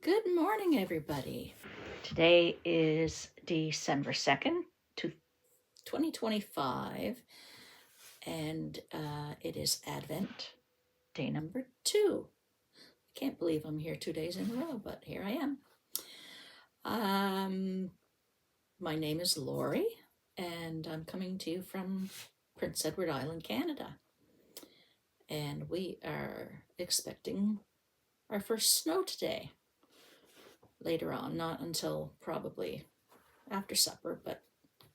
Good morning, everybody. Today is December 2nd, 2025, and it is Advent, day number 2. I can't believe I'm here 2 days in a row, but here I am. My name is Lori, and I'm coming to you from Prince Edward Island, Canada. And we are expecting our first snow today. Later on, not until probably after supper, but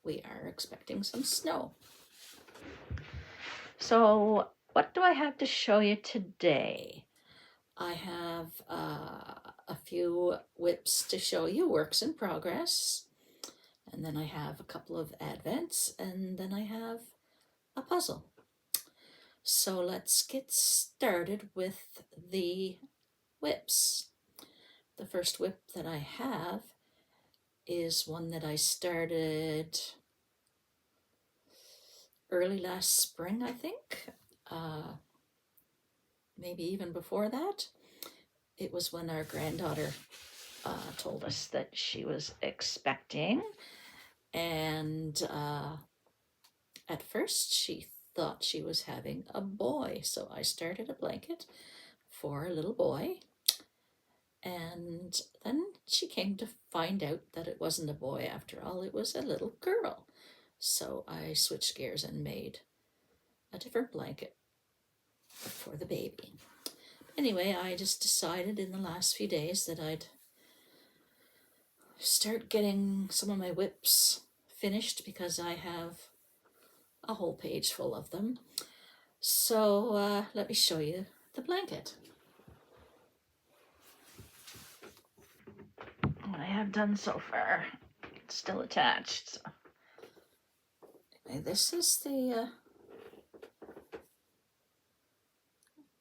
we are expecting some snow. So what do I have to show you today? I have a few whips to show you, works in progress, and then I have a couple of advents, and then I have a puzzle. So let's get started with the whips. The first whip that I have is one that I started early last spring, I think. Maybe even before that. It was when our granddaughter told us that she was expecting, and at first she thought she was having a boy, so I started a blanket for a little boy, and then she came to find out that it wasn't a boy after all, it was a little girl. So I switched gears and made a different blanket for the baby. Anyway, I just decided in the last few days that I'd start getting some of my whips finished because I have a whole page full of them. So let me show you the blanket. What I have done so far, it's still attached. So. Anyway, this is the,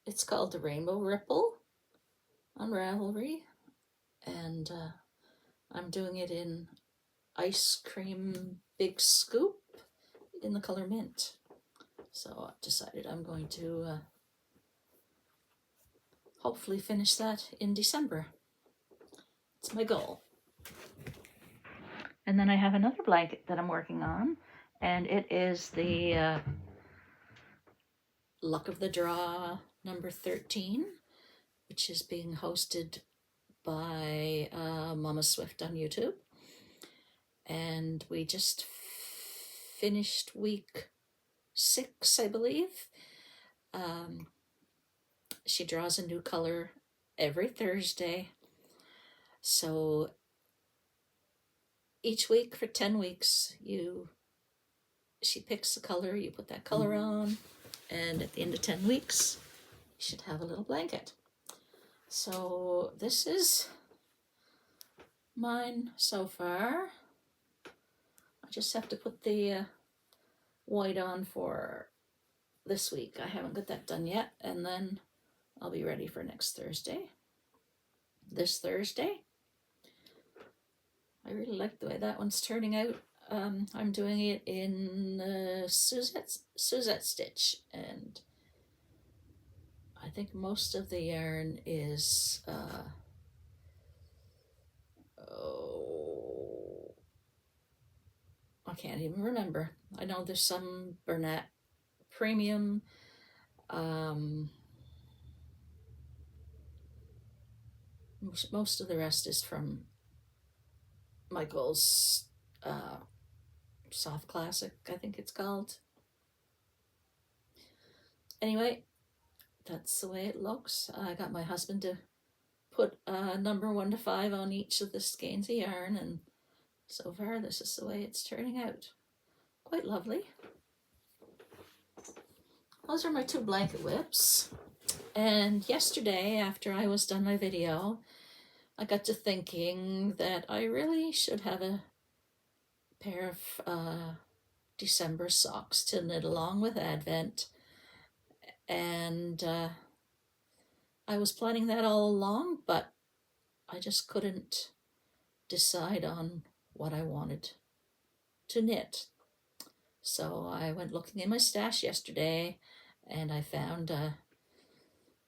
it's called the Rainbow Ripple Unravelry, and I'm doing it in Ice Cream Big Scoop in the color mint. So I decided I'm going to hopefully finish that in December. It's my goal. And then I have another blanket that I'm working on, and it is the Luck of the Draw number 13, which is being hosted by Mama Swift on YouTube. And we just finished week 6, I believe. She draws a new color every Thursday. So each week for 10 weeks, she picks a color, you put that color on, and at the end of 10 weeks, you should have a little blanket. So this is mine so far. I just have to put the white on for this week. I haven't got that done yet, and then I'll be ready for next Thursday. This Thursday. I really like the way that one's turning out. I'm doing it in Suzette stitch, and I think most of the yarn is I can't even remember. I know there's some Bernat Premium. Most of the rest is from Michael's Soft Classic, I think it's called. Anyway, that's the way it looks. I got my husband to put number 1 to 5 on each of the skeins of yarn, and so far this is the way it's turning out. Quite lovely. Those are my 2 blanket whips. And yesterday, after I was done my video, I got to thinking that I really should have a pair of December socks to knit along with Advent. And I was planning that all along, but I just couldn't decide on what I wanted to knit. So I went looking in my stash yesterday, and I found a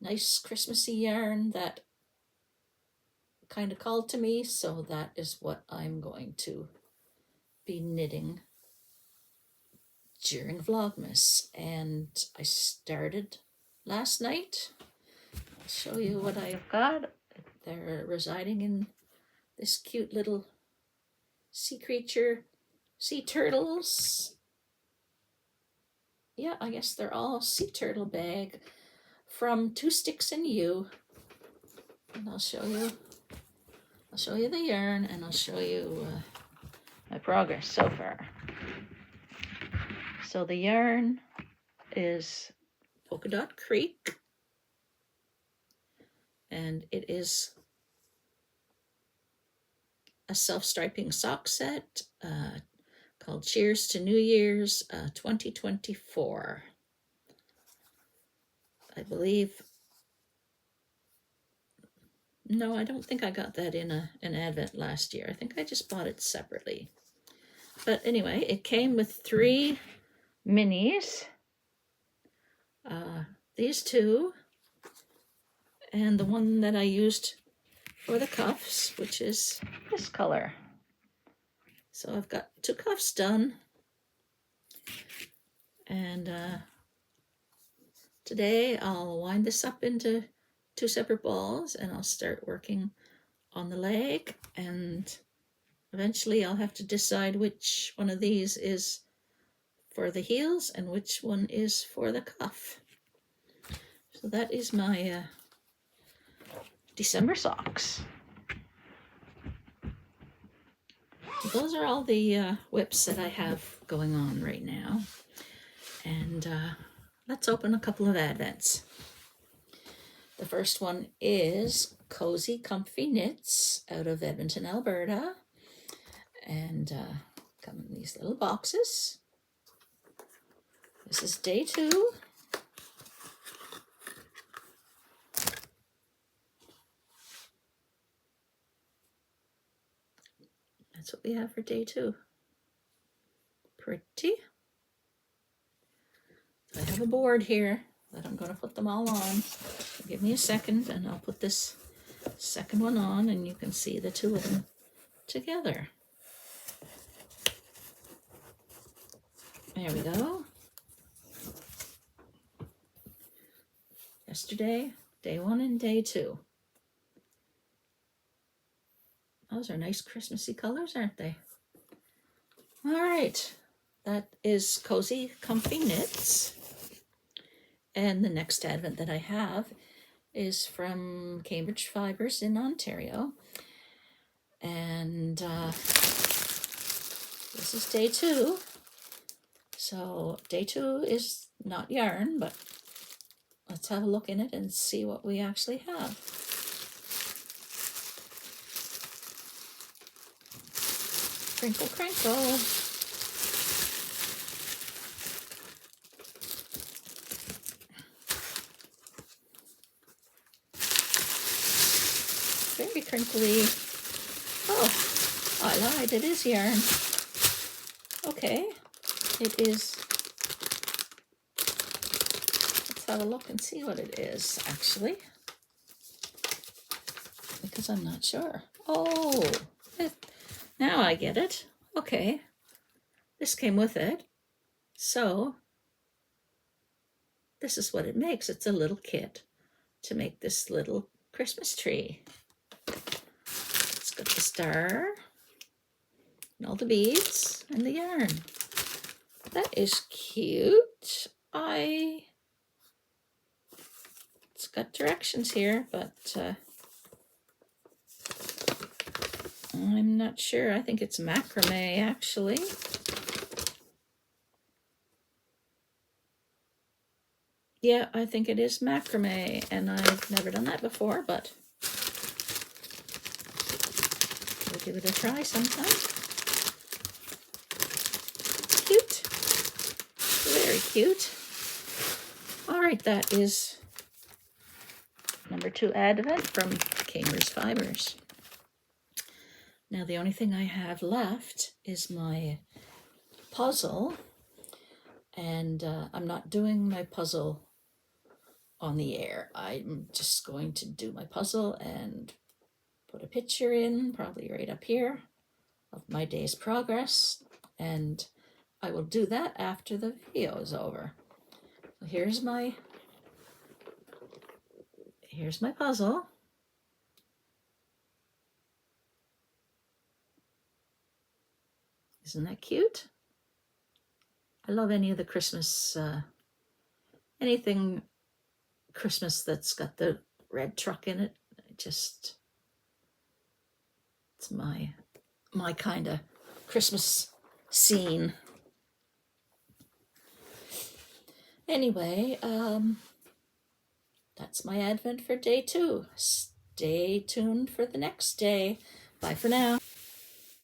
nice Christmassy yarn that kind of called to me, so that is what I'm going to be knitting during Vlogmas. And I started last night. I'll show you what I've got. They're residing in this cute little sea creature, sea turtles. Yeah, I guess they're all sea turtle bag from Two Sticks and You. And I'll show you the yarn, and I'll show you my progress so far. So the yarn is Polka Dot Creek, and it is a self-striping sock set called Cheers to New Year's 2024. I believe, no, I don't think I got that in an advent last year. I think I just bought it separately. But anyway, it came with 3 minis. These 2, and the one that I used for the cuffs, which is this color. So I've got 2 cuffs done, and today I'll wind this up into 2 separate balls, and I'll start working on the leg, and eventually I'll have to decide which one of these is for the heels and which one is for the cuff. So that is my December socks. Those are all the whips that I have going on right now. And let's open a couple of advents. The first one is Cozy Comfy Knits out of Edmonton, Alberta. And come in these little boxes. This is day 2. That's what we have for day 2. Pretty. I have a board here that I'm going to put them all on. Give me a second and I'll put this second one on, and you can see the 2 of them together. There we go. Yesterday, day 1 and day 2. Those are nice Christmassy colors, aren't they? All right, that is Cozy Comfy Knits. And the next advent that I have is from Cambridge Fibers in Ontario. And this is day 2. So day 2 is not yarn, but let's have a look in it and see what we actually have. Crinkle, crinkle. Very crinkly. Oh, I lied, it is yarn. Okay, it is. Let's have a look and see what it is, actually. Because I'm not sure. Oh, now I get it. Okay, this came with it. So, this is what it makes. It's a little kit to make this little Christmas tree. It's got the star, and all the beads, and the yarn. That is cute. It's got directions here, but I'm not sure. I think it's macrame, actually. Yeah, I think it is macrame, and I've never done that before, but we'll give it a try sometime. Cute. Very cute. All right, that is number 2 advent from Cambridge Fibers. Now the only thing I have left is my puzzle, and I'm not doing my puzzle on the air. I'm just going to do my puzzle and put a picture in, probably right up here, of my day's progress, and I will do that after the video is over. So here's my puzzle. Isn't that cute? I love any of the Christmas, anything Christmas that's got the red truck in it. It's my kind of Christmas scene. Anyway, that's my Advent for day 2. Stay tuned for the next day. Bye for now.